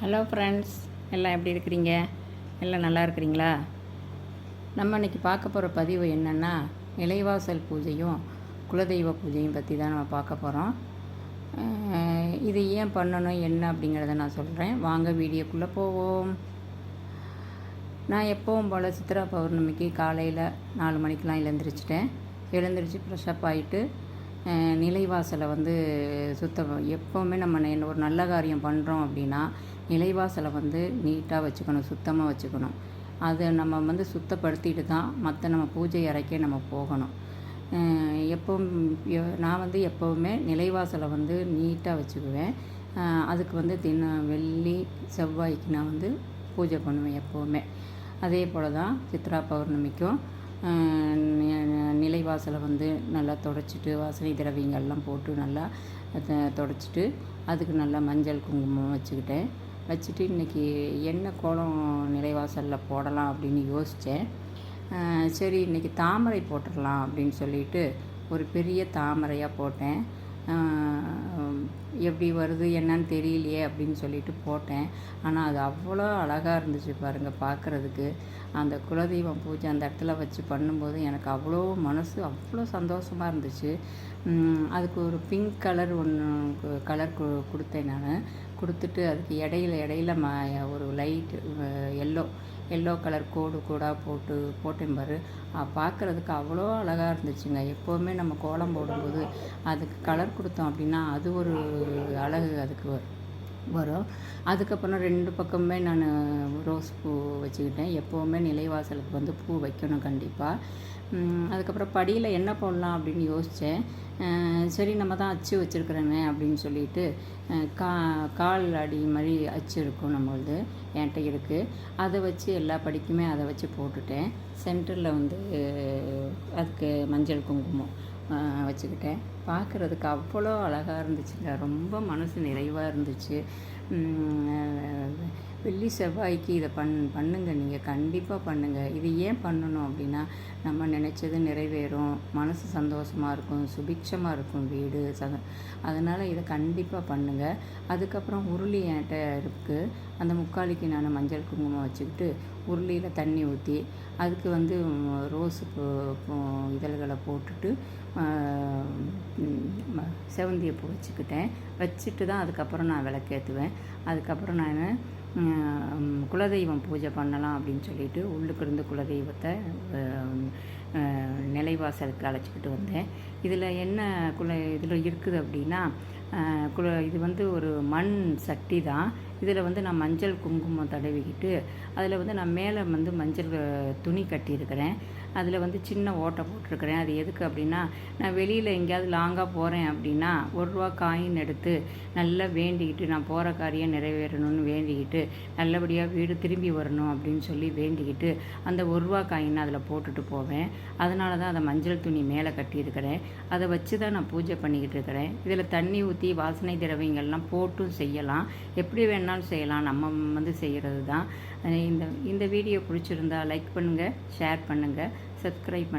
Hello friends, எல்லாம் எப்படி இருக்கிறீங்க? எல்லாம் நல்லா இருக்கிறீங்களா? நம்ம இன்றைக்கி பார்க்க போகிற பதிவு என்னென்னா, நிலைவாசல் பூஜையும் குலதெய்வ பூஜையும் பற்றி தான் நம்ம பார்க்க போகிறோம். இது ஏன் பண்ணணும் என்ன அப்படிங்கிறத நான் சொல்கிறேன். வாங்க வீடியோக்குள்ளே போவோம். நான் எப்பவும் போல் சித்ரா பௌர்ணமிக்கு காலையில் 4 மணிக்கெலாம் எழுந்திரிச்சு ஃப்ரெஷ்ஷப் ஆகிட்டு நிலைவாசலை வந்து எப்போவுமே நம்ம ஒரு நல்ல காரியம் பண்ணுறோம் அப்படின்னா நிலைவாசலை வந்து நீட்டாக வச்சுக்கணும், சுத்தமாக வச்சுக்கணும். அதை நம்ம சுத்தப்படுத்திட்டு தான் மற்ற நம்ம பூஜை அறைக்கே நம்ம போகணும். நான் எப்போவுமே நிலைவாசலை நீட்டாக வச்சுக்குவேன். அதுக்கு வெள்ளி செவ்வாய்க்கு நான் பூஜை பண்ணுவேன் எப்போவுமே. அதே போல் தான் சித்ரா பௌர்ணமிக்கும் நிலைவாசலை நல்லா தொடச்சிட்டு வாசனை திரவியங்கள்லாம் போட்டு நல்லா தொடச்சிட்டு அதுக்கு நல்லா மஞ்சள் குங்குமம் வச்சுட்டு இன்றைக்கி என்ன கோலம் நிலைவாசலில் போடலாம் அப்படின்னு யோசித்தேன். சரி, இன்றைக்கி தாமரை போட்டுடலாம் அப்படின்னு சொல்லிட்டு ஒரு பெரிய தாமரையாக போட்டேன். எப்படி வருது என்னன்னு தெரியலையே அப்படின்னு சொல்லிட்டு போட்டேன். ஆனால் அது அவ்வளோ அழகாக இருந்துச்சு பாருங்கள் பார்க்குறதுக்கு. அந்த குலதெய்வம் பூஜை அந்த இடத்துல வச்சு பண்ணும்போது எனக்கு அவ்வளோ சந்தோஷமாக இருந்துச்சு. அதுக்கு ஒரு பிங்க் கலர் கலர் கொடுத்தேன். நான் கொடுத்துட்டு அதுக்கு இடையில ஒரு லைட் எல்லோ கலர் கோடாக போட்டேன் பாரு. பார்க்குறதுக்கு அவ்வளோ அழகாக இருந்துச்சுங்க. எப்போவுமே நம்ம கோலம் போடும்போது அதுக்கு கலர் கொடுத்தோம் அப்படின்னா அது ஒரு அழகு அதுக்கு வரும். அதுக்கப்புறம் 2 பக்கமுமே நான் ரோஸ் பூ வச்சுக்கிட்டேன். எப்போவுமே நிலைவாசலுக்கு பூ வைக்கணும் கண்டிப்பாக. அதுக்கப்புறம் படியில் என்ன போடலாம் அப்படின்னு யோசித்தேன். சரி, நம்ம தான் அச்சு வச்சுருக்குறோமே அப்படின்னு சொல்லிட்டு கால் அடி மாதிரி அச்சு இருக்கும் நம்மளது, என்கிட்ட இருக்குது. அதை வச்சு எல்லா படிக்குமே அதை வச்சு போட்டுட்டேன். சென்டரில் அதுக்கு மஞ்சள் குங்குமம் வச்சுக்கிட்டேன். பார்க்குறதுக்கு அவ்வளோ அழகாக இருந்துச்சுங்க. ரொம்ப மனசு நிறைவாக இருந்துச்சு. வெள்ளி செவ்வாய்க்கு இதை பண்ணுங்க, நீங்கள் கண்டிப்பாக பண்ணுங்கள். இது ஏன் பண்ணணும் அப்படின்னா நம்ம நினச்சது நிறைவேறும், மனசு சந்தோஷமாக இருக்கும், சுபிக்ஷமாக இருக்கும் வீடு. அதனால் இதை கண்டிப்பாக பண்ணுங்கள். அதுக்கப்புறம் உருளி என்கிட்ட இருக்குது. அந்த முக்காலிக்கு நான் மஞ்சள் குங்குமம் வச்சுக்கிட்டு உருளியில் தண்ணி ஊற்றி அதுக்கு ரோஸு இதழ்களை போட்டுட்டு செவந்தியை பூ வச்சுட்டு தான் அதுக்கப்புறம் நான் விளக்கேற்றுவேன். அதுக்கப்புறம் நான் குலதெய்வம் பூஜை பண்ணலாம் அப்படின்னு சொல்லிட்டு உள்ளுக்கு இருந்து குலதெய்வத்தை நிலைவாசலுக்கு அழைச்சிக்கிட்டு வந்தேன். இதில் என்ன இதில் இருக்குது அப்படின்னா இது ஒரு மண் சட்டி தான். இதில் நான் மஞ்சள் குங்குமம் தடவிக்கிட்டு அதில் நான் மேலே மஞ்சள் துணி கட்டியிருக்கிறேன். அதில் சின்ன ஓட்டை போட்டிருக்கிறேன். அது எதுக்கு அப்படின்னா, நான் வெளியில் எங்கேயாவது லாங்காக போகிறேன் அப்படின்னா 1 ரூபா காயின் எடுத்து நல்லா வேண்டிக்கிட்டு நான் போகிற காரியம் நிறைவேறணும்னு வேண்டிக்கிட்டு நல்லபடியாக வீடு திரும்பி வரணும் அப்படின்னு சொல்லி வேண்டிக்கிட்டு அந்த 1 ரூபா காயின் அதில் போட்டுட்டு போவேன். அதனால தான் அதை மஞ்சள் துணி மேலே கட்டியிருக்கிறேன். அதை வச்சு தான் நான் பூஜை பண்ணிக்கிட்டு இருக்கிறேன். இதில் தண்ணி ஊற்றி வாசனை திரவியங்கள்லாம் போட்டும் செய்யலாம், எப்படி வேணாலும் செய்யலாம். நம்ம செய்கிறது தான். இந்த வீடியோ பிடிச்சிருந்தா லைக் பண்ணுங்கள், ஷேர் பண்ணுங்கள், சப்ஸ்கிரைப் பண்ணுங்கள்.